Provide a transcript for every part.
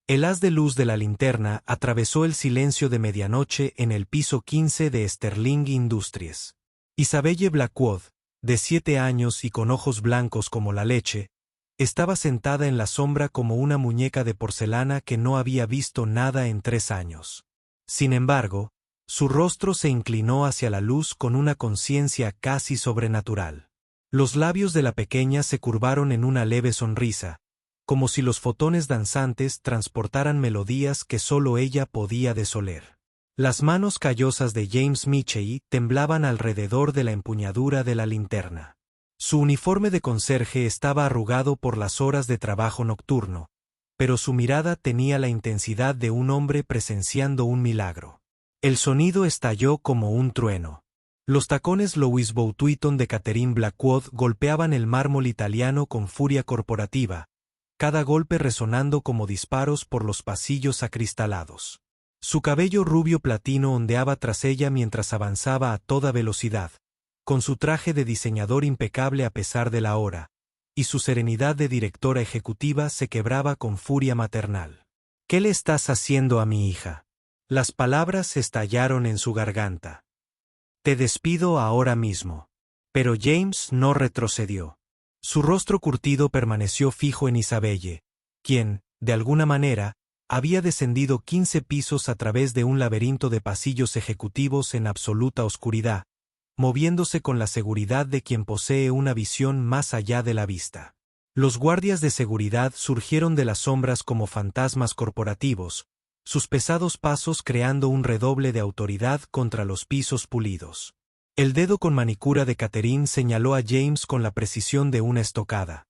El haz de luz de la linterna atravesó el silencio de medianoche en el piso 15 de Sterling Industries. Isabelle Blackwood, de 7 años y con ojos blancos como la leche, estaba sentada en la sombra como una muñeca de porcelana que no había visto nada en 3 años. Sin embargo, su rostro se inclinó hacia la luz con una conciencia casi sobrenatural. Los labios de la pequeña se curvaron en una leve sonrisa, como si los fotones danzantes transportaran melodías que solo ella podía desoler. Las manos callosas de James Michie temblaban alrededor de la empuñadura de la linterna. Su uniforme de conserje estaba arrugado por las horas de trabajo nocturno, pero su mirada tenía la intensidad de un hombre presenciando un milagro. El sonido estalló como un trueno. Los tacones Louis Vuitton de Catherine Blackwood golpeaban el mármol italiano con furia corporativa, cada golpe resonando como disparos por los pasillos acristalados. Su cabello rubio platino ondeaba tras ella mientras avanzaba a toda velocidad, con su traje de diseñador impecable a pesar de la hora, y su serenidad de directora ejecutiva se quebraba con furia maternal. «¿Qué le estás haciendo a mi hija?». Las palabras estallaron en su garganta. «Te despido ahora mismo». Pero James no retrocedió. Su rostro curtido permaneció fijo en Isabelle, quien, de alguna manera, había descendido 15 pisos a través de un laberinto de pasillos ejecutivos en absoluta oscuridad, moviéndose con la seguridad de quien posee una visión más allá de la vista. Los guardias de seguridad surgieron de las sombras como fantasmas corporativos, sus pesados pasos creando un redoble de autoridad contra los pisos pulidos. El dedo con manicura de Catherine señaló a James con la precisión de una estocada.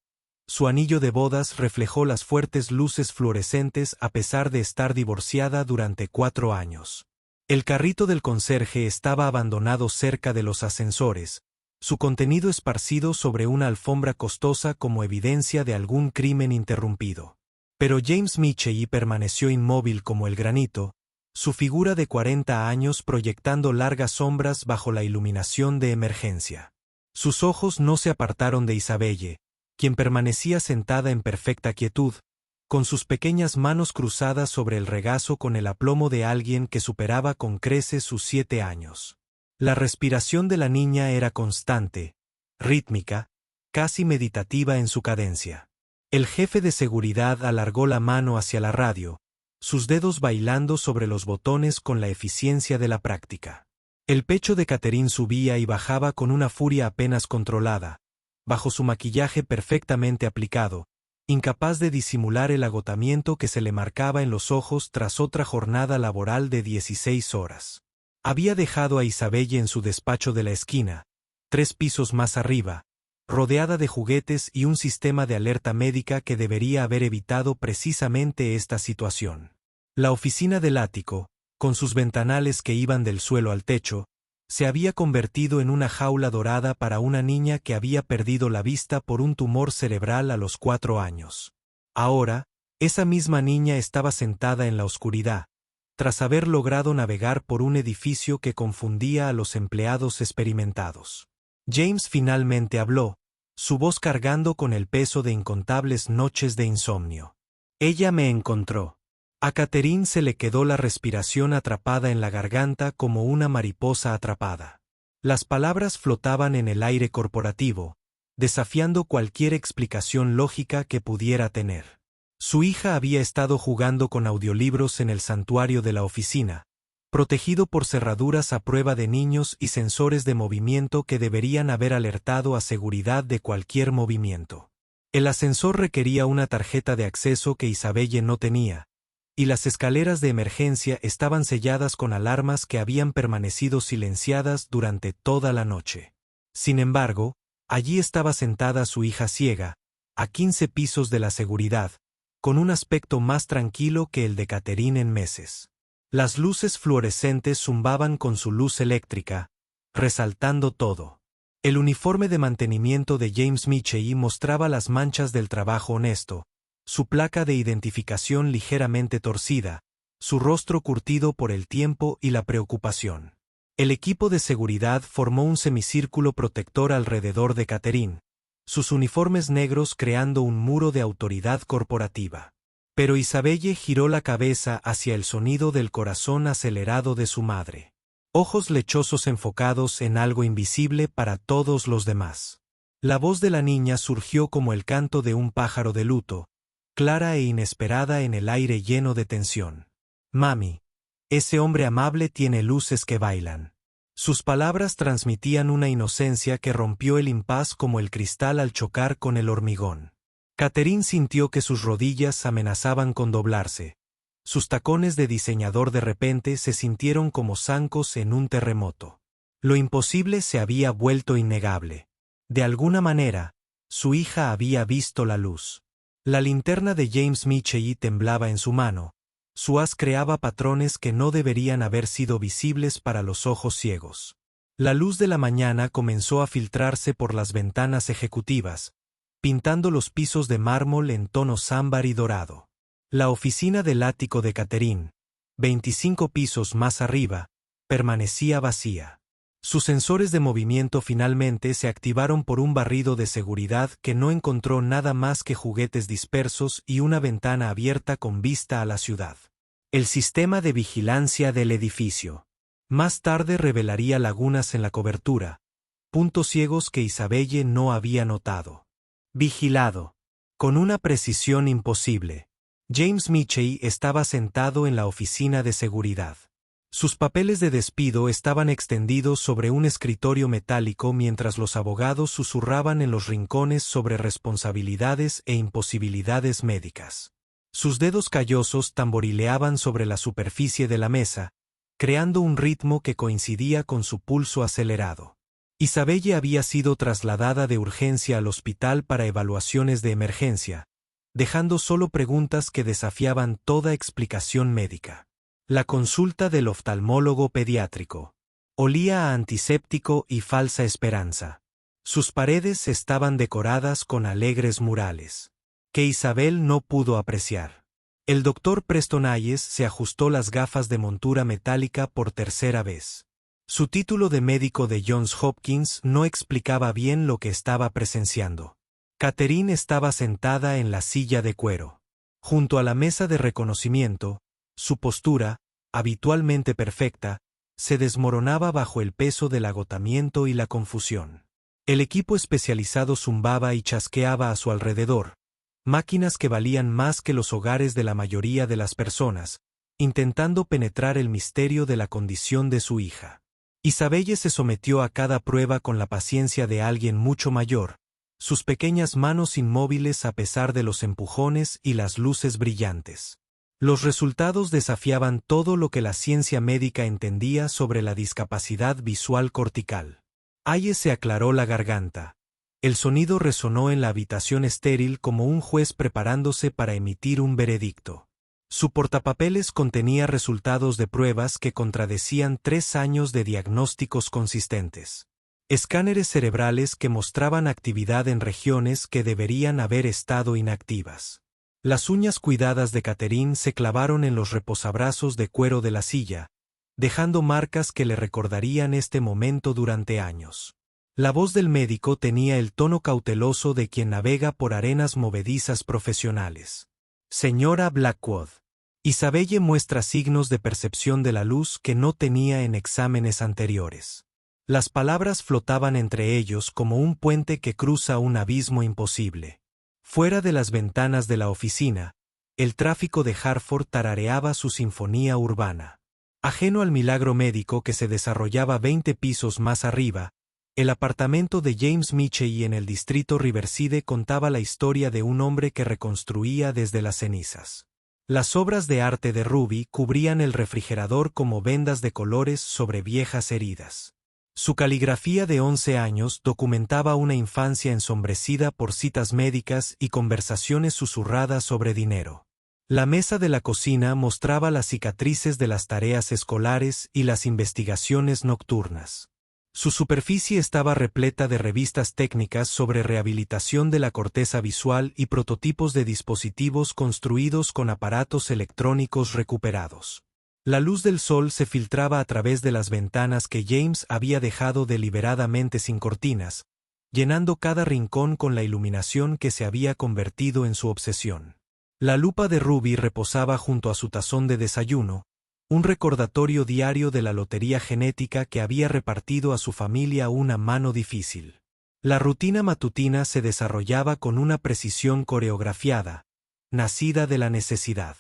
Su anillo de bodas reflejó las fuertes luces fluorescentes a pesar de estar divorciada durante 4 años. El carrito del conserje estaba abandonado cerca de los ascensores, su contenido esparcido sobre una alfombra costosa como evidencia de algún crimen interrumpido. Pero James Michie permaneció inmóvil como el granito, su figura de 40 años proyectando largas sombras bajo la iluminación de emergencia. Sus ojos no se apartaron de Isabelle, quien permanecía sentada en perfecta quietud, con sus pequeñas manos cruzadas sobre el regazo con el aplomo de alguien que superaba con creces sus 7 años. La respiración de la niña era constante, rítmica, casi meditativa en su cadencia. El jefe de seguridad alargó la mano hacia la radio, sus dedos bailando sobre los botones con la eficiencia de la práctica. El pecho de Catherine subía y bajaba con una furia apenas controlada, bajo su maquillaje perfectamente aplicado, incapaz de disimular el agotamiento que se le marcaba en los ojos tras otra jornada laboral de 16 horas. Había dejado a Isabelle en su despacho de la esquina, 3 pisos más arriba, rodeada de juguetes y un sistema de alerta médica que debería haber evitado precisamente esta situación. La oficina del ático, con sus ventanales que iban del suelo al techo, se había convertido en una jaula dorada para una niña que había perdido la vista por un tumor cerebral a los 4 años. Ahora, esa misma niña estaba sentada en la oscuridad, tras haber logrado navegar por un edificio que confundía a los empleados experimentados. James finalmente habló, su voz cargando con el peso de incontables noches de insomnio. Ella me encontró. A Catherine se le quedó la respiración atrapada en la garganta como una mariposa atrapada. Las palabras flotaban en el aire corporativo, desafiando cualquier explicación lógica que pudiera tener. Su hija había estado jugando con audiolibros en el santuario de la oficina, protegido por cerraduras a prueba de niños y sensores de movimiento que deberían haber alertado a seguridad de cualquier movimiento. El ascensor requería una tarjeta de acceso que Isabelle no tenía, y las escaleras de emergencia estaban selladas con alarmas que habían permanecido silenciadas durante toda la noche. Sin embargo, allí estaba sentada su hija ciega, a 15 pisos de la seguridad, con un aspecto más tranquilo que el de Catherine en meses. Las luces fluorescentes zumbaban con su luz eléctrica, resaltando todo. El uniforme de mantenimiento de James Michie mostraba las manchas del trabajo honesto, su placa de identificación ligeramente torcida, su rostro curtido por el tiempo y la preocupación. El equipo de seguridad formó un semicírculo protector alrededor de Catherine, sus uniformes negros creando un muro de autoridad corporativa. Pero Isabelle giró la cabeza hacia el sonido del corazón acelerado de su madre. Ojos lechosos enfocados en algo invisible para todos los demás. La voz de la niña surgió como el canto de un pájaro de luto, clara e inesperada en el aire lleno de tensión. Mami, ese hombre amable tiene luces que bailan. Sus palabras transmitían una inocencia que rompió el impas como el cristal al chocar con el hormigón. Catherine sintió que sus rodillas amenazaban con doblarse. Sus tacones de diseñador de repente se sintieron como zancos en un terremoto. Lo imposible se había vuelto innegable. De alguna manera, su hija había visto la luz. La linterna de James Michie temblaba en su mano. Su haz creaba patrones que no deberían haber sido visibles para los ojos ciegos. La luz de la mañana comenzó a filtrarse por las ventanas ejecutivas, pintando los pisos de mármol en tonos ámbar y dorado. La oficina del ático de Catherine, 25 pisos más arriba, permanecía vacía. Sus sensores de movimiento finalmente se activaron por un barrido de seguridad que no encontró nada más que juguetes dispersos y una ventana abierta con vista a la ciudad. El sistema de vigilancia del edificio. Más tarde revelaría lagunas en la cobertura, puntos ciegos que Isabelle no había notado. Vigilado. Con una precisión imposible. James Michie estaba sentado en la oficina de seguridad. Sus papeles de despido estaban extendidos sobre un escritorio metálico mientras los abogados susurraban en los rincones sobre responsabilidades e imposibilidades médicas. Sus dedos callosos tamborileaban sobre la superficie de la mesa, creando un ritmo que coincidía con su pulso acelerado. Isabelle había sido trasladada de urgencia al hospital para evaluaciones de emergencia, dejando solo preguntas que desafiaban toda explicación médica. La consulta del oftalmólogo pediátrico. Olía a antiséptico y falsa esperanza. Sus paredes estaban decoradas con alegres murales, que Isabel no pudo apreciar. El doctor Preston Hayes se ajustó las gafas de montura metálica por tercera vez. Su título de médico de Johns Hopkins no explicaba bien lo que estaba presenciando. Catherine estaba sentada en la silla de cuero. Junto a la mesa de reconocimiento, su postura, habitualmente perfecta, se desmoronaba bajo el peso del agotamiento y la confusión. El equipo especializado zumbaba y chasqueaba a su alrededor, máquinas que valían más que los hogares de la mayoría de las personas, intentando penetrar el misterio de la condición de su hija. Isabelle se sometió a cada prueba con la paciencia de alguien mucho mayor, sus pequeñas manos inmóviles a pesar de los empujones y las luces brillantes. Los resultados desafiaban todo lo que la ciencia médica entendía sobre la discapacidad visual cortical. Hayes se aclaró la garganta. El sonido resonó en la habitación estéril como un juez preparándose para emitir un veredicto. Su portapapeles contenía resultados de pruebas que contradecían 3 años de diagnósticos consistentes. Escáneres cerebrales que mostraban actividad en regiones que deberían haber estado inactivas. Las uñas cuidadas de Catherine se clavaron en los reposabrazos de cuero de la silla, dejando marcas que le recordarían este momento durante años. La voz del médico tenía el tono cauteloso de quien navega por arenas movedizas profesionales. Señora Blackwood. Isabelle muestra signos de percepción de la luz que no tenía en exámenes anteriores. Las palabras flotaban entre ellos como un puente que cruza un abismo imposible. Fuera de las ventanas de la oficina, el tráfico de Hartford tarareaba su sinfonía urbana. Ajeno al milagro médico que se desarrollaba 20 pisos más arriba, el apartamento de James Michie en el distrito Riverside contaba la historia de un hombre que reconstruía desde las cenizas. Las obras de arte de Ruby cubrían el refrigerador como vendas de colores sobre viejas heridas. Su caligrafía de 11 años documentaba una infancia ensombrecida por citas médicas y conversaciones susurradas sobre dinero. La mesa de la cocina mostraba las cicatrices de las tareas escolares y las investigaciones nocturnas. Su superficie estaba repleta de revistas técnicas sobre rehabilitación de la corteza visual y prototipos de dispositivos construidos con aparatos electrónicos recuperados. La luz del sol se filtraba a través de las ventanas que James había dejado deliberadamente sin cortinas, llenando cada rincón con la iluminación que se había convertido en su obsesión. La lupa de Ruby reposaba junto a su tazón de desayuno, un recordatorio diario de la lotería genética que había repartido a su familia una mano difícil. La rutina matutina se desarrollaba con una precisión coreografiada, nacida de la necesidad.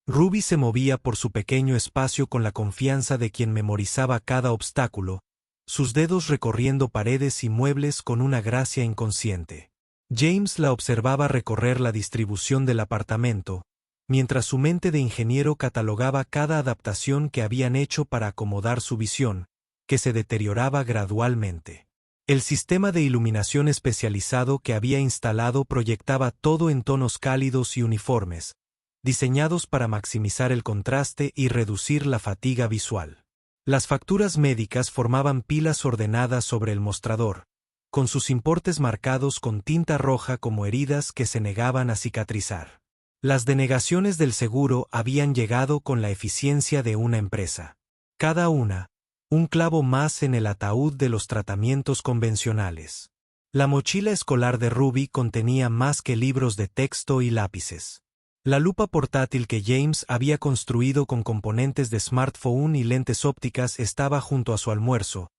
Ruby se movía por su pequeño espacio con la confianza de quien memorizaba cada obstáculo, sus dedos recorriendo paredes y muebles con una gracia inconsciente. James la observaba recorrer la distribución del apartamento, mientras su mente de ingeniero catalogaba cada adaptación que habían hecho para acomodar su visión, que se deterioraba gradualmente. El sistema de iluminación especializado que había instalado proyectaba todo en tonos cálidos y uniformes, diseñados para maximizar el contraste y reducir la fatiga visual. Las facturas médicas formaban pilas ordenadas sobre el mostrador, con sus importes marcados con tinta roja como heridas que se negaban a cicatrizar. Las denegaciones del seguro habían llegado con la eficiencia de una empresa. Cada una, un clavo más en el ataúd de los tratamientos convencionales. La mochila escolar de Ruby contenía más que libros de texto y lápices. La lupa portátil que James había construido con componentes de smartphone y lentes ópticas estaba junto a su almuerzo,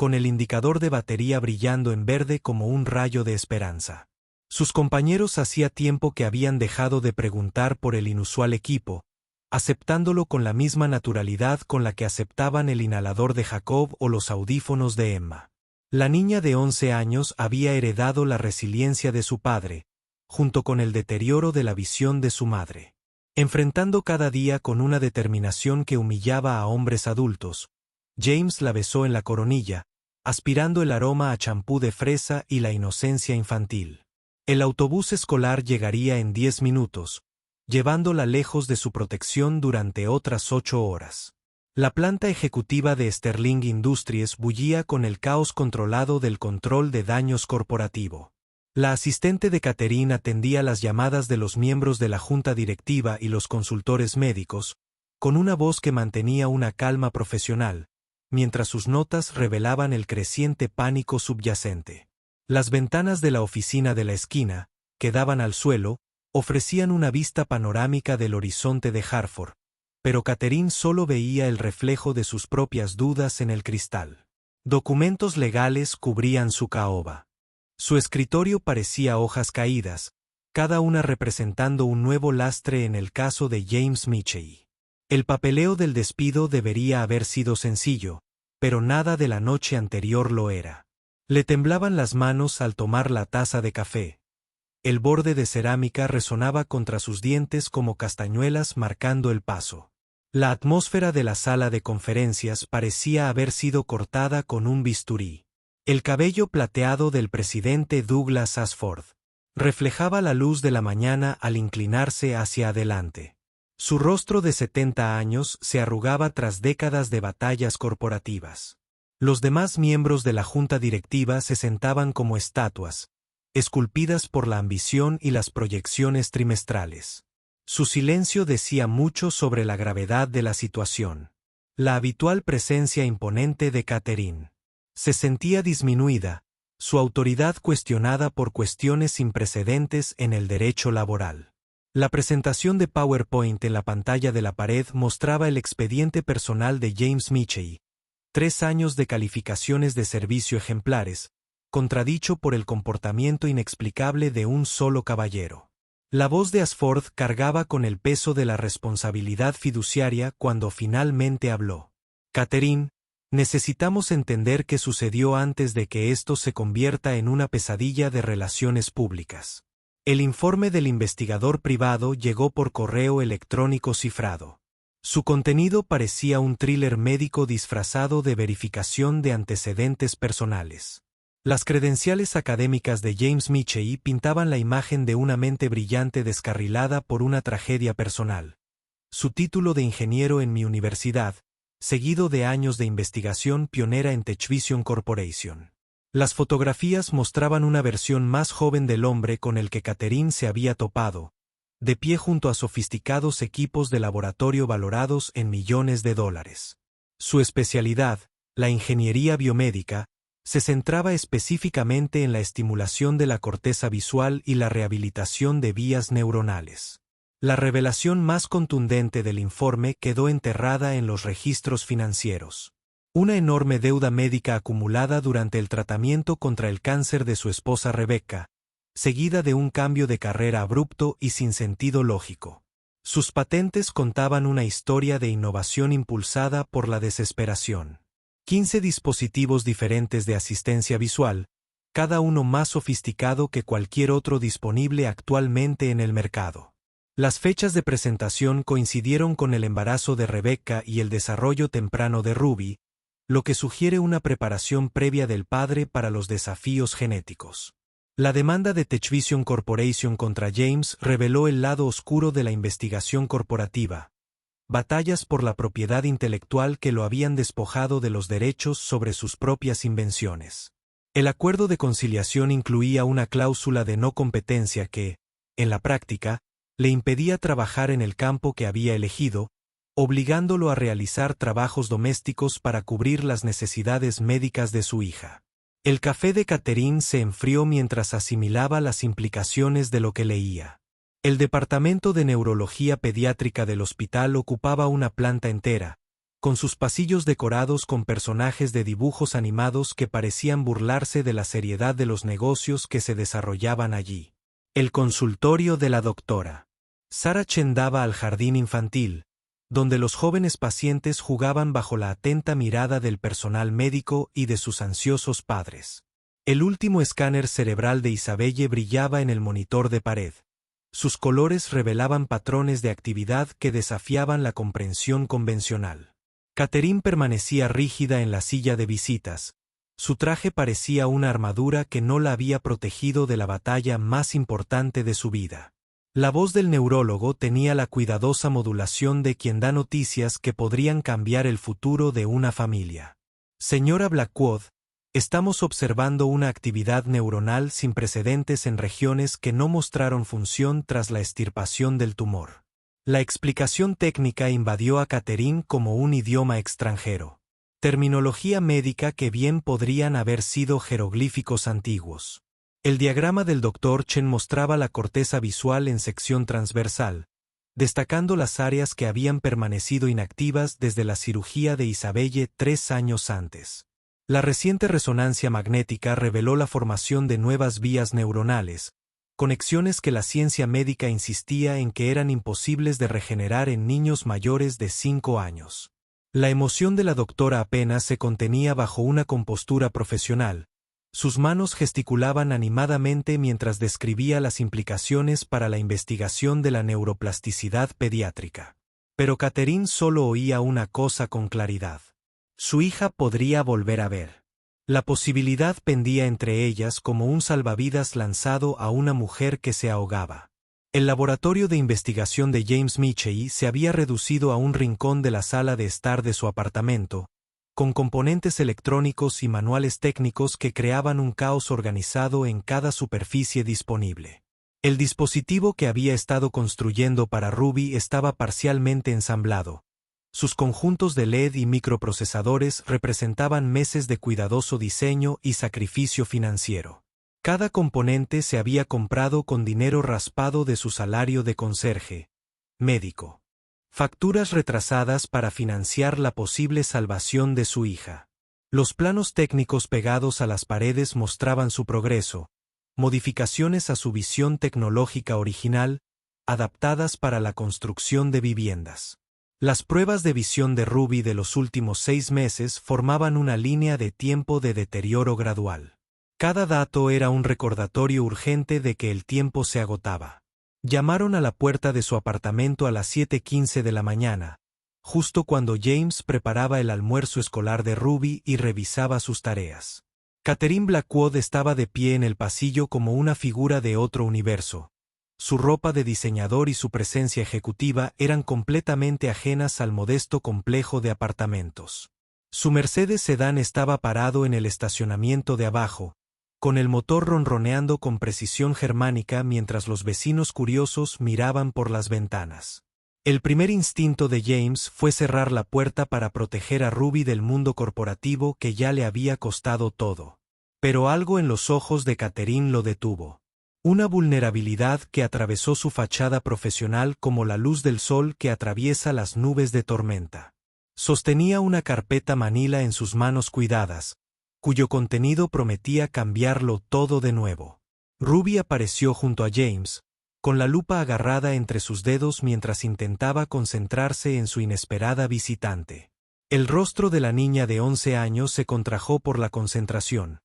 con el indicador de batería brillando en verde como un rayo de esperanza. Sus compañeros hacía tiempo que habían dejado de preguntar por el inusual equipo, aceptándolo con la misma naturalidad con la que aceptaban el inhalador de Jacob o los audífonos de Emma. La niña de 11 años había heredado la resiliencia de su padre, junto con el deterioro de la visión de su madre. Enfrentando cada día con una determinación que humillaba a hombres adultos, James la besó en la coronilla, aspirando el aroma a champú de fresa y la inocencia infantil. El autobús escolar llegaría en 10 minutos, llevándola lejos de su protección durante otras 8 horas. La planta ejecutiva de Sterling Industries bullía con el caos controlado del control de daños corporativo. La asistente de Catherine atendía las llamadas de los miembros de la junta directiva y los consultores médicos, con una voz que mantenía una calma profesional, mientras sus notas revelaban el creciente pánico subyacente. Las ventanas de la oficina de la esquina, que daban al suelo, ofrecían una vista panorámica del horizonte de Hartford, pero Catherine solo veía el reflejo de sus propias dudas en el cristal. Documentos legales cubrían su caoba. Su escritorio parecía hojas caídas, cada una representando un nuevo lastre en el caso de James Michie. El papeleo del despido debería haber sido sencillo, pero nada de la noche anterior lo era. Le temblaban las manos al tomar la taza de café. El borde de cerámica resonaba contra sus dientes como castañuelas marcando el paso. La atmósfera de la sala de conferencias parecía haber sido cortada con un bisturí. El cabello plateado del presidente Douglas Ashford reflejaba la luz de la mañana al inclinarse hacia adelante. Su rostro de 70 años se arrugaba tras décadas de batallas corporativas. Los demás miembros de la junta directiva se sentaban como estatuas, esculpidas por la ambición y las proyecciones trimestrales. Su silencio decía mucho sobre la gravedad de la situación. La habitual presencia imponente de Catherine se sentía disminuida, su autoridad cuestionada por cuestiones sin precedentes en el derecho laboral. La presentación de PowerPoint en la pantalla de la pared mostraba el expediente personal de James Michie, 3 años de calificaciones de servicio ejemplares, contradicho por el comportamiento inexplicable de un solo caballero. La voz de Ashford cargaba con el peso de la responsabilidad fiduciaria cuando finalmente habló. Catherine, necesitamos entender qué sucedió antes de que esto se convierta en una pesadilla de relaciones públicas. El informe del investigador privado llegó por correo electrónico cifrado. Su contenido parecía un thriller médico disfrazado de verificación de antecedentes personales. Las credenciales académicas de James Michie pintaban la imagen de una mente brillante descarrilada por una tragedia personal. Su título de ingeniero en mi universidad, seguido de años de investigación pionera en TechVision Corporation. Las fotografías mostraban una versión más joven del hombre con el que Catherine se había topado, de pie junto a sofisticados equipos de laboratorio valorados en millones de dólares. Su especialidad, la ingeniería biomédica, se centraba específicamente en la estimulación de la corteza visual y la rehabilitación de vías neuronales. La revelación más contundente del informe quedó enterrada en los registros financieros. Una enorme deuda médica acumulada durante el tratamiento contra el cáncer de su esposa Rebecca, seguida de un cambio de carrera abrupto y sin sentido lógico. Sus patentes contaban una historia de innovación impulsada por la desesperación. 15 dispositivos diferentes de asistencia visual, cada uno más sofisticado que cualquier otro disponible actualmente en el mercado. Las fechas de presentación coincidieron con el embarazo de Rebecca y el desarrollo temprano de Ruby, lo que sugiere una preparación previa del padre para los desafíos genéticos. La demanda de TechVision Corporation contra James reveló el lado oscuro de la investigación corporativa. Batallas por la propiedad intelectual que lo habían despojado de los derechos sobre sus propias invenciones. El acuerdo de conciliación incluía una cláusula de no competencia que, en la práctica, le impedía trabajar en el campo que había elegido, obligándolo a realizar trabajos domésticos para cubrir las necesidades médicas de su hija. El café de Catherine se enfrió mientras asimilaba las implicaciones de lo que leía. El departamento de neurología pediátrica del hospital ocupaba una planta entera, con sus pasillos decorados con personajes de dibujos animados que parecían burlarse de la seriedad de los negocios que se desarrollaban allí. El consultorio de la doctora Sarah Chen daba al jardín infantil, donde los jóvenes pacientes jugaban bajo la atenta mirada del personal médico y de sus ansiosos padres. El último escáner cerebral de Isabelle brillaba en el monitor de pared. Sus colores revelaban patrones de actividad que desafiaban la comprensión convencional. Catherine permanecía rígida en la silla de visitas. Su traje parecía una armadura que no la había protegido de la batalla más importante de su vida. La voz del neurólogo tenía la cuidadosa modulación de quien da noticias que podrían cambiar el futuro de una familia. Señora Blackwood, estamos observando una actividad neuronal sin precedentes en regiones que no mostraron función tras la extirpación del tumor. La explicación técnica invadió a Catherine como un idioma extranjero. Terminología médica que bien podrían haber sido jeroglíficos antiguos. El diagrama del Dr. Chen mostraba la corteza visual en sección transversal, destacando las áreas que habían permanecido inactivas desde la cirugía de Isabelle 3 años antes. La reciente resonancia magnética reveló la formación de nuevas vías neuronales, conexiones que la ciencia médica insistía en que eran imposibles de regenerar en niños mayores de 5 años. La emoción de la doctora apenas se contenía bajo una compostura profesional. Sus manos gesticulaban animadamente mientras describía las implicaciones para la investigación de la neuroplasticidad pediátrica. Pero Catherine solo oía una cosa con claridad. Su hija podría volver a ver. La posibilidad pendía entre ellas como un salvavidas lanzado a una mujer que se ahogaba. El laboratorio de investigación de James Michie se había reducido a un rincón de la sala de estar de su apartamento, con componentes electrónicos y manuales técnicos que creaban un caos organizado en cada superficie disponible. El dispositivo que había estado construyendo para Ruby estaba parcialmente ensamblado. Sus conjuntos de LED y microprocesadores representaban meses de cuidadoso diseño y sacrificio financiero. Cada componente se había comprado con dinero raspado de su salario de conserje, médico. Facturas retrasadas para financiar la posible salvación de su hija. Los planos técnicos pegados a las paredes mostraban su progreso, modificaciones a su visión tecnológica original, adaptadas para la construcción de viviendas. Las pruebas de visión de Ruby de los últimos 6 meses formaban una línea de tiempo de deterioro gradual. Cada dato era un recordatorio urgente de que el tiempo se agotaba. Llamaron a la puerta de su apartamento a las 7:15 de la mañana, justo cuando James preparaba el almuerzo escolar de Ruby y revisaba sus tareas. Catherine Blackwood estaba de pie en el pasillo como una figura de otro universo. Su ropa de diseñador y su presencia ejecutiva eran completamente ajenas al modesto complejo de apartamentos. Su Mercedes sedán estaba parado en el estacionamiento de abajo, con el motor ronroneando con precisión germánica mientras los vecinos curiosos miraban por las ventanas. El primer instinto de James fue cerrar la puerta para proteger a Ruby del mundo corporativo que ya le había costado todo. Pero algo en los ojos de Catherine lo detuvo. Una vulnerabilidad que atravesó su fachada profesional como la luz del sol que atraviesa las nubes de tormenta. Sostenía una carpeta manila en sus manos cuidadas, cuyo contenido prometía cambiarlo todo de nuevo. Ruby apareció junto a James, con la lupa agarrada entre sus dedos mientras intentaba concentrarse en su inesperada visitante. El rostro de la niña de 11 años se contrajo por la concentración.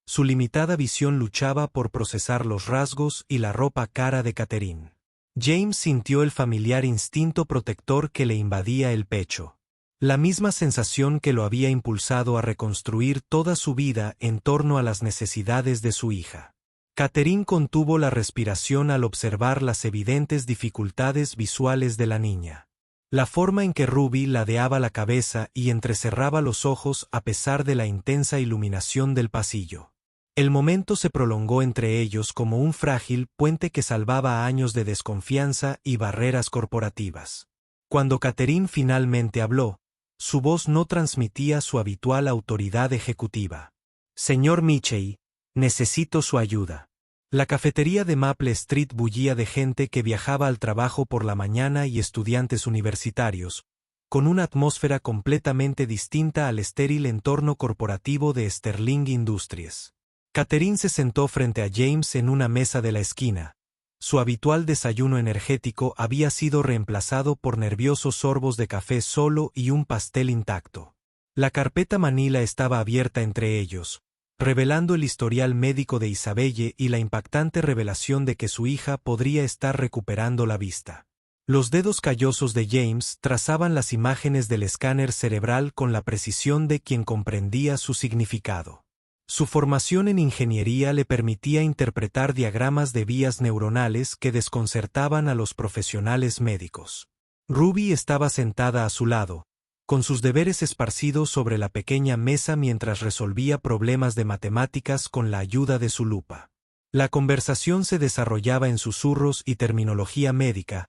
Su limitada visión luchaba por procesar los rasgos y la ropa cara de Catherine. James sintió el familiar instinto protector que le invadía el pecho. La misma sensación que lo había impulsado a reconstruir toda su vida en torno a las necesidades de su hija. Catherine contuvo la respiración al observar las evidentes dificultades visuales de la niña. La forma en que Ruby ladeaba la cabeza y entrecerraba los ojos a pesar de la intensa iluminación del pasillo. El momento se prolongó entre ellos como un frágil puente que salvaba años de desconfianza y barreras corporativas. Cuando Catherine finalmente habló, su voz no transmitía su habitual autoridad ejecutiva. «Señor Mitchell, necesito su ayuda». La cafetería de Maple Street bullía de gente que viajaba al trabajo por la mañana y estudiantes universitarios, con una atmósfera completamente distinta al estéril entorno corporativo de Sterling Industries. Catherine se sentó frente a James en una mesa de la esquina. Su habitual desayuno energético había sido reemplazado por nerviosos sorbos de café solo y un pastel intacto. La carpeta manila estaba abierta entre ellos, revelando el historial médico de Isabelle y la impactante revelación de que su hija podría estar recuperando la vista. Los dedos callosos de James trazaban las imágenes del escáner cerebral con la precisión de quien comprendía su significado. Su formación en ingeniería le permitía interpretar diagramas de vías neuronales que desconcertaban a los profesionales médicos. Ruby estaba sentada a su lado, con sus deberes esparcidos sobre la pequeña mesa mientras resolvía problemas de matemáticas con la ayuda de su lupa. La conversación se desarrollaba en susurros y terminología médica,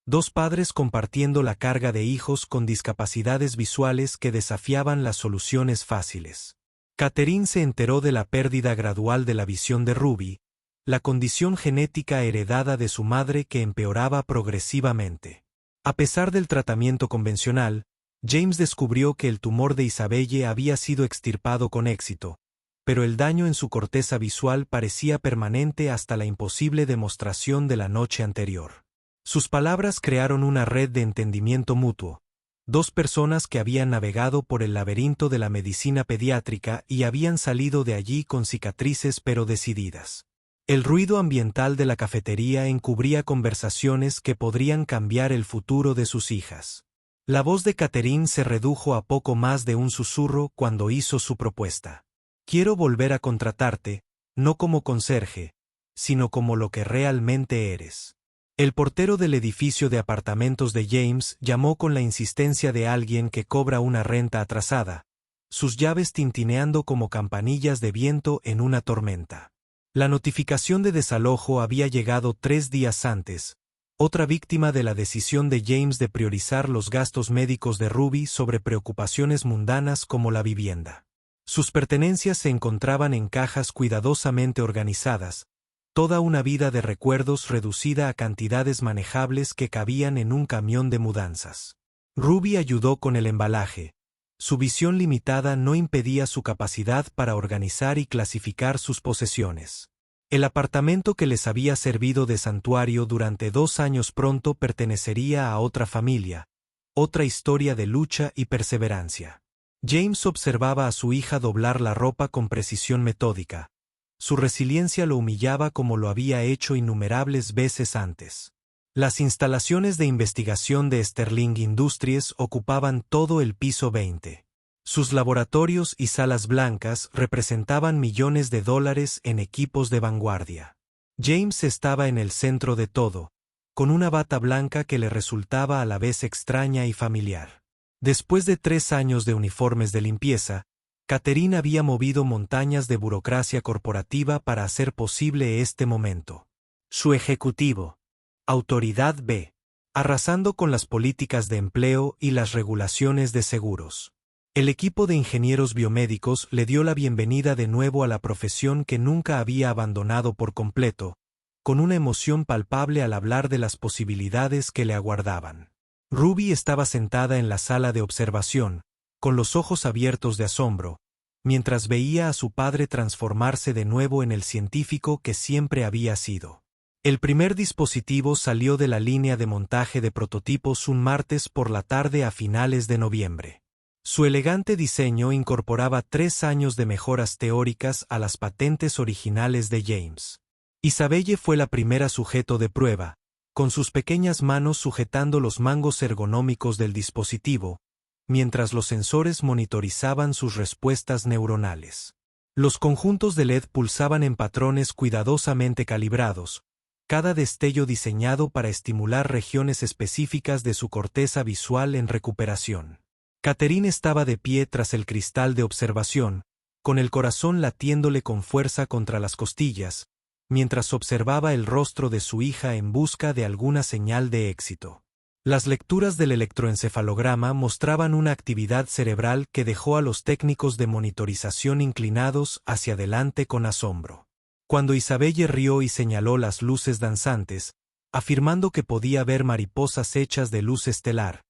dos padres compartiendo la carga de hijos con discapacidades visuales que desafiaban las soluciones fáciles. Catherine se enteró de la pérdida gradual de la visión de Ruby, la condición genética heredada de su madre que empeoraba progresivamente. A pesar del tratamiento convencional, James descubrió que el tumor de Isabelle había sido extirpado con éxito, pero el daño en su corteza visual parecía permanente hasta la imposible demostración de la noche anterior. Sus palabras crearon una red de entendimiento mutuo. Dos personas que habían navegado por el laberinto de la medicina pediátrica y habían salido de allí con cicatrices pero decididas. El ruido ambiental de la cafetería encubría conversaciones que podrían cambiar el futuro de sus hijas. La voz de Catherine se redujo a poco más de un susurro cuando hizo su propuesta. «Quiero volver a contratarte, no como conserje, sino como lo que realmente eres». El portero del edificio de apartamentos de James llamó con la insistencia de alguien que cobra una renta atrasada, sus llaves tintineando como campanillas de viento en una tormenta. La notificación de desalojo había llegado 3 días antes, otra víctima de la decisión de James de priorizar los gastos médicos de Ruby sobre preocupaciones mundanas como la vivienda. Sus pertenencias se encontraban en cajas cuidadosamente organizadas, toda una vida de recuerdos reducida a cantidades manejables que cabían en un camión de mudanzas. Ruby ayudó con el embalaje. Su visión limitada no impedía su capacidad para organizar y clasificar sus posesiones. El apartamento que les había servido de santuario durante 2 años pronto pertenecería a otra familia, otra historia de lucha y perseverancia. James observaba a su hija doblar la ropa con precisión metódica. Su resiliencia lo humillaba como lo había hecho innumerables veces antes. Las instalaciones de investigación de Sterling Industries ocupaban todo el piso 20. Sus laboratorios y salas blancas representaban millones de dólares en equipos de vanguardia. James estaba en el centro de todo, con una bata blanca que le resultaba a la vez extraña y familiar. Después de 3 años de uniformes de limpieza, Catherine había movido montañas de burocracia corporativa para hacer posible este momento. Su ejecutivo. Autoridad B. Arrasando con las políticas de empleo y las regulaciones de seguros. El equipo de ingenieros biomédicos le dio la bienvenida de nuevo a la profesión que nunca había abandonado por completo, con una emoción palpable al hablar de las posibilidades que le aguardaban. Ruby estaba sentada en la sala de observación, con los ojos abiertos de asombro, mientras veía a su padre transformarse de nuevo en el científico que siempre había sido. El primer dispositivo salió de la línea de montaje de prototipos un martes por la tarde a finales de noviembre. Su elegante diseño incorporaba 3 años de mejoras teóricas a las patentes originales de James. Isabelle fue la primera sujeto de prueba, con sus pequeñas manos sujetando los mangos ergonómicos del dispositivo, mientras los sensores monitorizaban sus respuestas neuronales. Los conjuntos de LED pulsaban en patrones cuidadosamente calibrados, cada destello diseñado para estimular regiones específicas de su corteza visual en recuperación. Catherine estaba de pie tras el cristal de observación, con el corazón latiéndole con fuerza contra las costillas, mientras observaba el rostro de su hija en busca de alguna señal de éxito. Las lecturas del electroencefalograma mostraban una actividad cerebral que dejó a los técnicos de monitorización inclinados hacia adelante con asombro. Cuando Isabelle rió y señaló las luces danzantes, afirmando que podía ver mariposas hechas de luz estelar,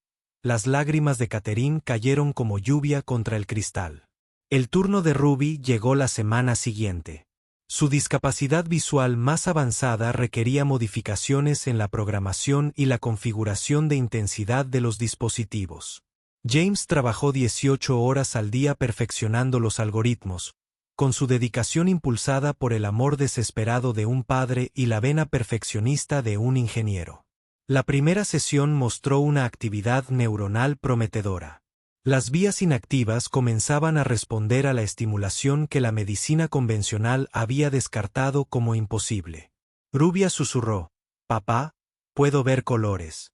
las lágrimas de Catherine cayeron como lluvia contra el cristal. El turno de Ruby llegó la semana siguiente. Su discapacidad visual más avanzada requería modificaciones en la programación y la configuración de intensidad de los dispositivos. James trabajó 18 horas al día perfeccionando los algoritmos, con su dedicación impulsada por el amor desesperado de un padre y la vena perfeccionista de un ingeniero. La primera sesión mostró una actividad neuronal prometedora. Las vías inactivas comenzaban a responder a la estimulación que la medicina convencional había descartado como imposible. Rubia susurró: «Papá, puedo ver colores».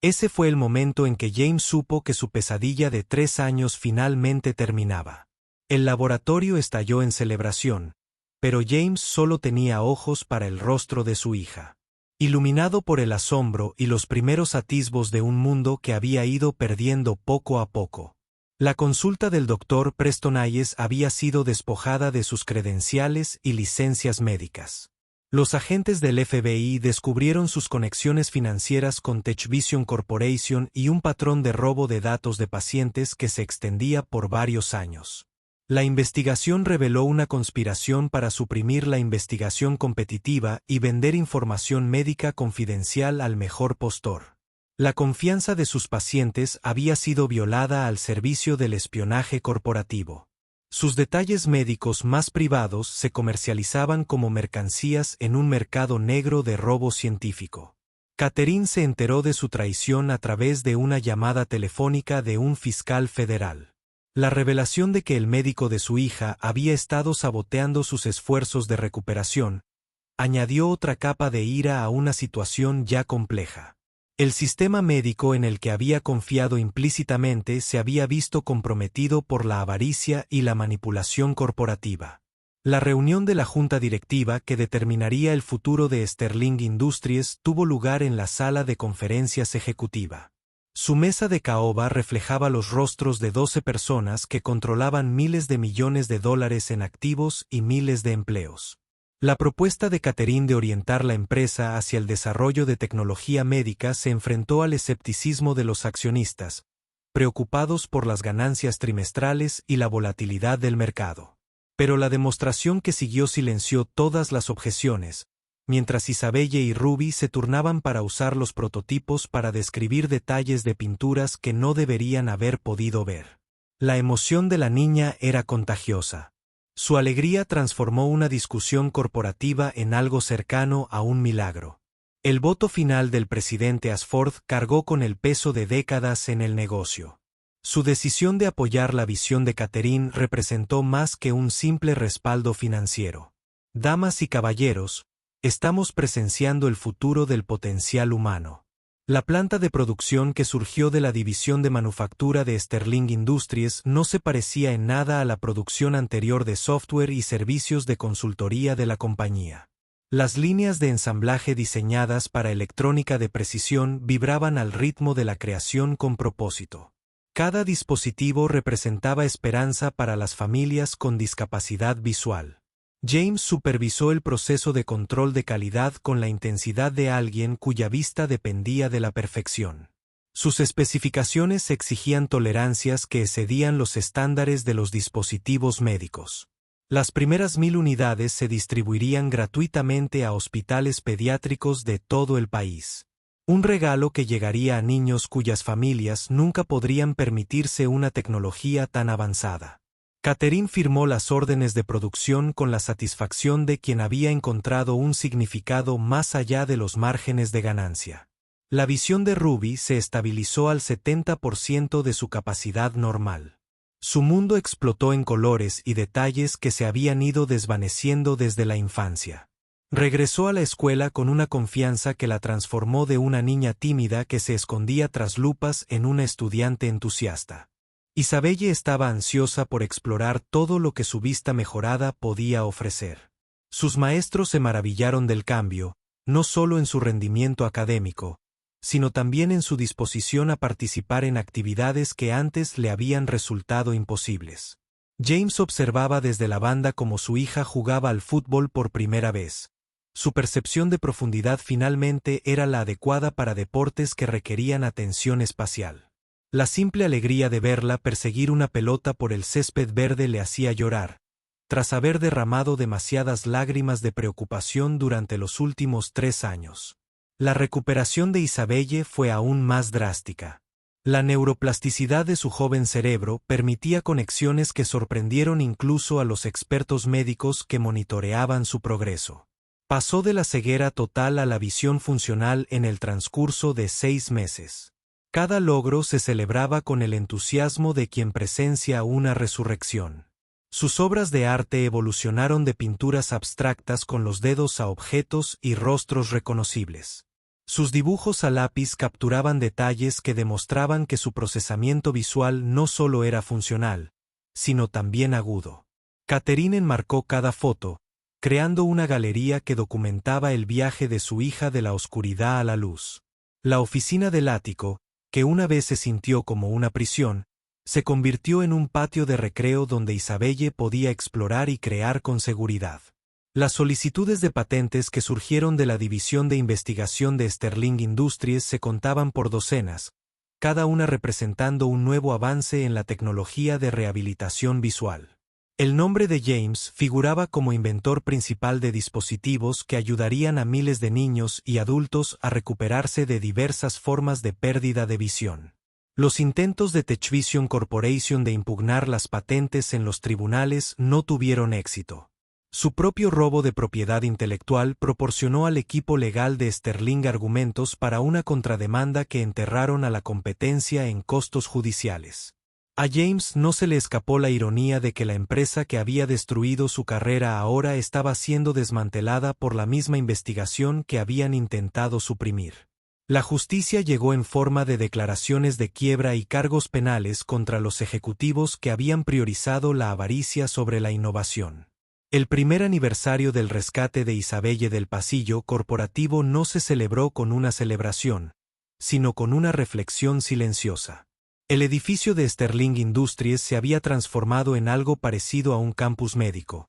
Ese fue el momento en que James supo que su pesadilla de 3 años finalmente terminaba. El laboratorio estalló en celebración, pero James solo tenía ojos para el rostro de su hija. Iluminado por el asombro y los primeros atisbos de un mundo que había ido perdiendo poco a poco. La consulta del Dr. Preston Hayes había sido despojada de sus credenciales y licencias médicas. Los agentes del FBI descubrieron sus conexiones financieras con TechVision Corporation y un patrón de robo de datos de pacientes que se extendía por varios años. La investigación reveló una conspiración para suprimir la investigación competitiva y vender información médica confidencial al mejor postor. La confianza de sus pacientes había sido violada al servicio del espionaje corporativo. Sus detalles médicos más privados se comercializaban como mercancías en un mercado negro de robo científico. Catherine se enteró de su traición a través de una llamada telefónica de un fiscal federal. La revelación de que el médico de su hija había estado saboteando sus esfuerzos de recuperación añadió otra capa de ira a una situación ya compleja. El sistema médico en el que había confiado implícitamente se había visto comprometido por la avaricia y la manipulación corporativa. La reunión de la junta directiva que determinaría el futuro de Sterling Industries tuvo lugar en la sala de conferencias ejecutiva. Su mesa de caoba reflejaba los rostros de 12 personas que controlaban miles de millones de dólares en activos y miles de empleos. La propuesta de Catherine de orientar la empresa hacia el desarrollo de tecnología médica se enfrentó al escepticismo de los accionistas, preocupados por las ganancias trimestrales y la volatilidad del mercado. Pero la demostración que siguió silenció todas las objeciones, mientras Isabelle y Ruby se turnaban para usar los prototipos para describir detalles de pinturas que no deberían haber podido ver. La emoción de la niña era contagiosa. Su alegría transformó una discusión corporativa en algo cercano a un milagro. El voto final del presidente Ashford cargó con el peso de décadas en el negocio. Su decisión de apoyar la visión de Catherine representó más que un simple respaldo financiero. Damas y caballeros, estamos presenciando el futuro del potencial humano. La planta de producción que surgió de la división de manufactura de Sterling Industries no se parecía en nada a la producción anterior de software y servicios de consultoría de la compañía. Las líneas de ensamblaje diseñadas para electrónica de precisión vibraban al ritmo de la creación con propósito. Cada dispositivo representaba esperanza para las familias con discapacidad visual. James supervisó el proceso de control de calidad con la intensidad de alguien cuya vista dependía de la perfección. Sus especificaciones exigían tolerancias que excedían los estándares de los dispositivos médicos. Las primeras 1000 unidades se distribuirían gratuitamente a hospitales pediátricos de todo el país. Un regalo que llegaría a niños cuyas familias nunca podrían permitirse una tecnología tan avanzada. Catherine firmó las órdenes de producción con la satisfacción de quien había encontrado un significado más allá de los márgenes de ganancia. La visión de Ruby se estabilizó al 70% de su capacidad normal. Su mundo explotó en colores y detalles que se habían ido desvaneciendo desde la infancia. Regresó a la escuela con una confianza que la transformó de una niña tímida que se escondía tras lupas en una estudiante entusiasta. Isabelle estaba ansiosa por explorar todo lo que su vista mejorada podía ofrecer. Sus maestros se maravillaron del cambio, no solo en su rendimiento académico, sino también en su disposición a participar en actividades que antes le habían resultado imposibles. James observaba desde la banda cómo su hija jugaba al fútbol por primera vez. Su percepción de profundidad finalmente era la adecuada para deportes que requerían atención espacial. La simple alegría de verla perseguir una pelota por el césped verde le hacía llorar, tras haber derramado demasiadas lágrimas de preocupación durante los últimos 3 años. La recuperación de Isabelle fue aún más drástica. La neuroplasticidad de su joven cerebro permitía conexiones que sorprendieron incluso a los expertos médicos que monitoreaban su progreso. Pasó de la ceguera total a la visión funcional en el transcurso de 6 meses. Cada logro se celebraba con el entusiasmo de quien presencia una resurrección. Sus obras de arte evolucionaron de pinturas abstractas con los dedos a objetos y rostros reconocibles. Sus dibujos a lápiz capturaban detalles que demostraban que su procesamiento visual no solo era funcional, sino también agudo. Catherine enmarcó cada foto, creando una galería que documentaba el viaje de su hija de la oscuridad a la luz. La oficina del ático, que una vez se sintió como una prisión, se convirtió en un patio de recreo donde Isabelle podía explorar y crear con seguridad. Las solicitudes de patentes que surgieron de la división de investigación de Sterling Industries se contaban por docenas, cada una representando un nuevo avance en la tecnología de rehabilitación visual. El nombre de James figuraba como inventor principal de dispositivos que ayudarían a miles de niños y adultos a recuperarse de diversas formas de pérdida de visión. Los intentos de TechVision Corporation de impugnar las patentes en los tribunales no tuvieron éxito. Su propio robo de propiedad intelectual proporcionó al equipo legal de Sterling argumentos para una contrademanda que enterraron a la competencia en costos judiciales. A James no se le escapó la ironía de que la empresa que había destruido su carrera ahora estaba siendo desmantelada por la misma investigación que habían intentado suprimir. La justicia llegó en forma de declaraciones de quiebra y cargos penales contra los ejecutivos que habían priorizado la avaricia sobre la innovación. El primer aniversario del rescate de Isabelle del pasillo corporativo no se celebró con una celebración, sino con una reflexión silenciosa. El edificio de Sterling Industries se había transformado en algo parecido a un campus médico.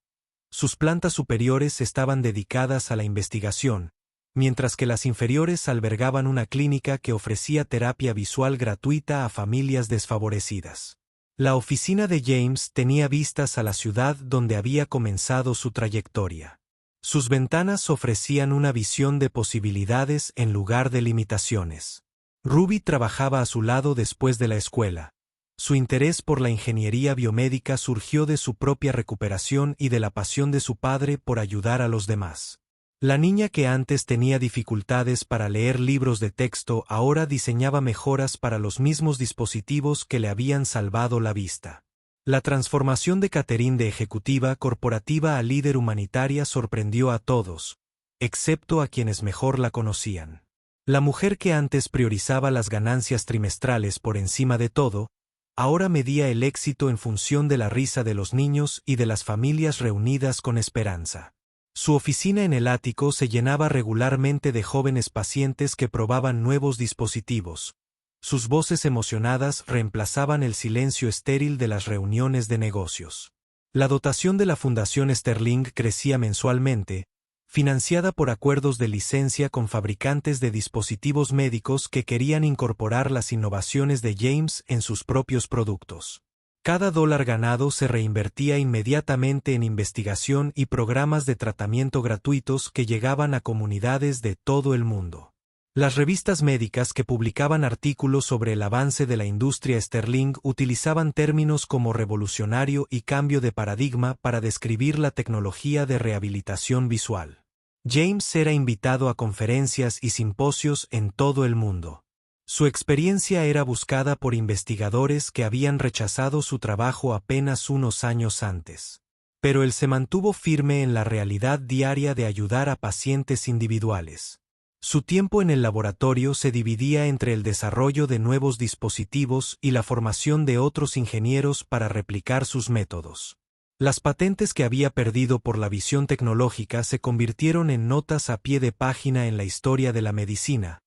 Sus plantas superiores estaban dedicadas a la investigación, mientras que las inferiores albergaban una clínica que ofrecía terapia visual gratuita a familias desfavorecidas. La oficina de James tenía vistas a la ciudad donde había comenzado su trayectoria. Sus ventanas ofrecían una visión de posibilidades en lugar de limitaciones. Ruby trabajaba a su lado después de la escuela. Su interés por la ingeniería biomédica surgió de su propia recuperación y de la pasión de su padre por ayudar a los demás. La niña que antes tenía dificultades para leer libros de texto ahora diseñaba mejoras para los mismos dispositivos que le habían salvado la vista. La transformación de Catherine de ejecutiva corporativa a líder humanitaria sorprendió a todos, excepto a quienes mejor la conocían. La mujer que antes priorizaba las ganancias trimestrales por encima de todo, ahora medía el éxito en función de la risa de los niños y de las familias reunidas con esperanza. Su oficina en el ático se llenaba regularmente de jóvenes pacientes que probaban nuevos dispositivos. Sus voces emocionadas reemplazaban el silencio estéril de las reuniones de negocios. La dotación de la Fundación Sterling crecía mensualmente, financiada por acuerdos de licencia con fabricantes de dispositivos médicos que querían incorporar las innovaciones de James en sus propios productos. Cada dólar ganado se reinvertía inmediatamente en investigación y programas de tratamiento gratuitos que llegaban a comunidades de todo el mundo. Las revistas médicas que publicaban artículos sobre el avance de la industria Sterling utilizaban términos como revolucionario y cambio de paradigma para describir la tecnología de rehabilitación visual. James era invitado a conferencias y simposios en todo el mundo. Su experiencia era buscada por investigadores que habían rechazado su trabajo apenas unos años antes. Pero él se mantuvo firme en la realidad diaria de ayudar a pacientes individuales. Su tiempo en el laboratorio se dividía entre el desarrollo de nuevos dispositivos y la formación de otros ingenieros para replicar sus métodos. Las patentes que había perdido por la visión tecnológica se convirtieron en notas a pie de página en la historia de la medicina,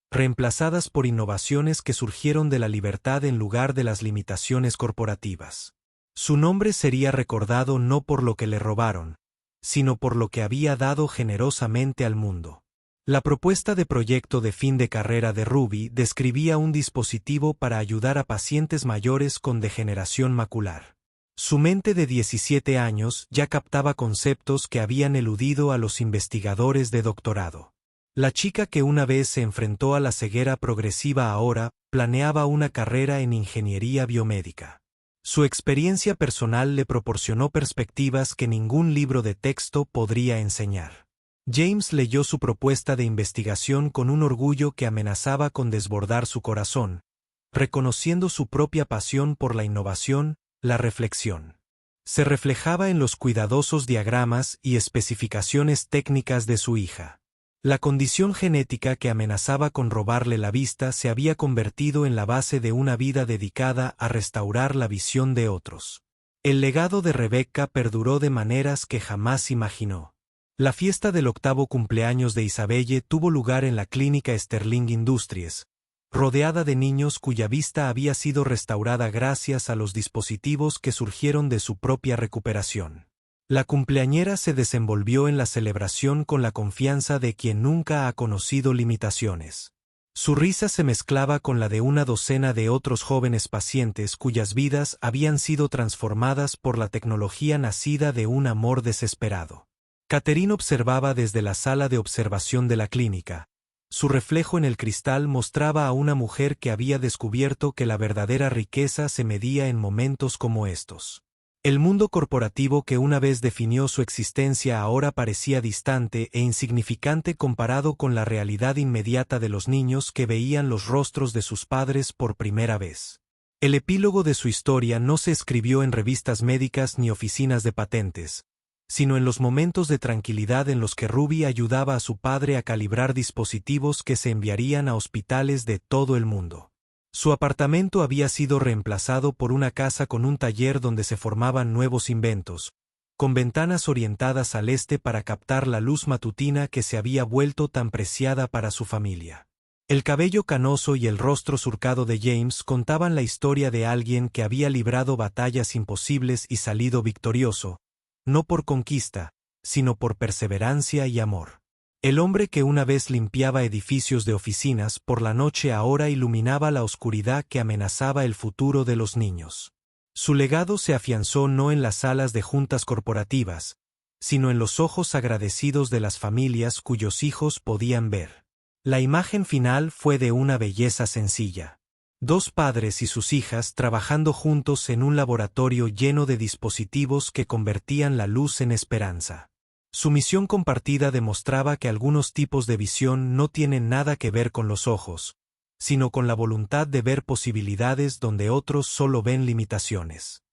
reemplazadas por innovaciones que surgieron de la libertad en lugar de las limitaciones corporativas. Su nombre sería recordado no por lo que le robaron, sino por lo que había dado generosamente al mundo. La propuesta de proyecto de fin de carrera de Ruby describía un dispositivo para ayudar a pacientes mayores con degeneración macular. Su mente de 17 años ya captaba conceptos que habían eludido a los investigadores de doctorado. La chica que una vez se enfrentó a la ceguera progresiva ahora planeaba una carrera en ingeniería biomédica. Su experiencia personal le proporcionó perspectivas que ningún libro de texto podría enseñar. James leyó su propuesta de investigación con un orgullo que amenazaba con desbordar su corazón, reconociendo su propia pasión por la innovación, la reflexión. Se reflejaba en los cuidadosos diagramas y especificaciones técnicas de su hija. La condición genética que amenazaba con robarle la vista se había convertido en la base de una vida dedicada a restaurar la visión de otros. El legado de Rebecca perduró de maneras que jamás imaginó. La fiesta del 8º cumpleaños de Isabelle tuvo lugar en la clínica Sterling Industries, rodeada de niños cuya vista había sido restaurada gracias a los dispositivos que surgieron de su propia recuperación. La cumpleañera se desenvolvió en la celebración con la confianza de quien nunca ha conocido limitaciones. Su risa se mezclaba con la de una docena de otros jóvenes pacientes cuyas vidas habían sido transformadas por la tecnología nacida de un amor desesperado. Catherine observaba desde la sala de observación de la clínica. Su reflejo en el cristal mostraba a una mujer que había descubierto que la verdadera riqueza se medía en momentos como estos. El mundo corporativo que una vez definió su existencia ahora parecía distante e insignificante comparado con la realidad inmediata de los niños que veían los rostros de sus padres por primera vez. El epílogo de su historia no se escribió en revistas médicas ni oficinas de patentes, sino en los momentos de tranquilidad en los que Ruby ayudaba a su padre a calibrar dispositivos que se enviarían a hospitales de todo el mundo. Su apartamento había sido reemplazado por una casa con un taller donde se formaban nuevos inventos, con ventanas orientadas al este para captar la luz matutina que se había vuelto tan preciada para su familia. El cabello canoso y el rostro surcado de James contaban la historia de alguien que había librado batallas imposibles y salido victorioso, no por conquista, sino por perseverancia y amor. El hombre que una vez limpiaba edificios de oficinas por la noche ahora iluminaba la oscuridad que amenazaba el futuro de los niños. Su legado se afianzó no en las salas de juntas corporativas, sino en los ojos agradecidos de las familias cuyos hijos podían ver. La imagen final fue de una belleza sencilla. 2 padres y sus hijas trabajando juntos en un laboratorio lleno de dispositivos que convertían la luz en esperanza. Su misión compartida demostraba que algunos tipos de visión no tienen nada que ver con los ojos, sino con la voluntad de ver posibilidades donde otros solo ven limitaciones.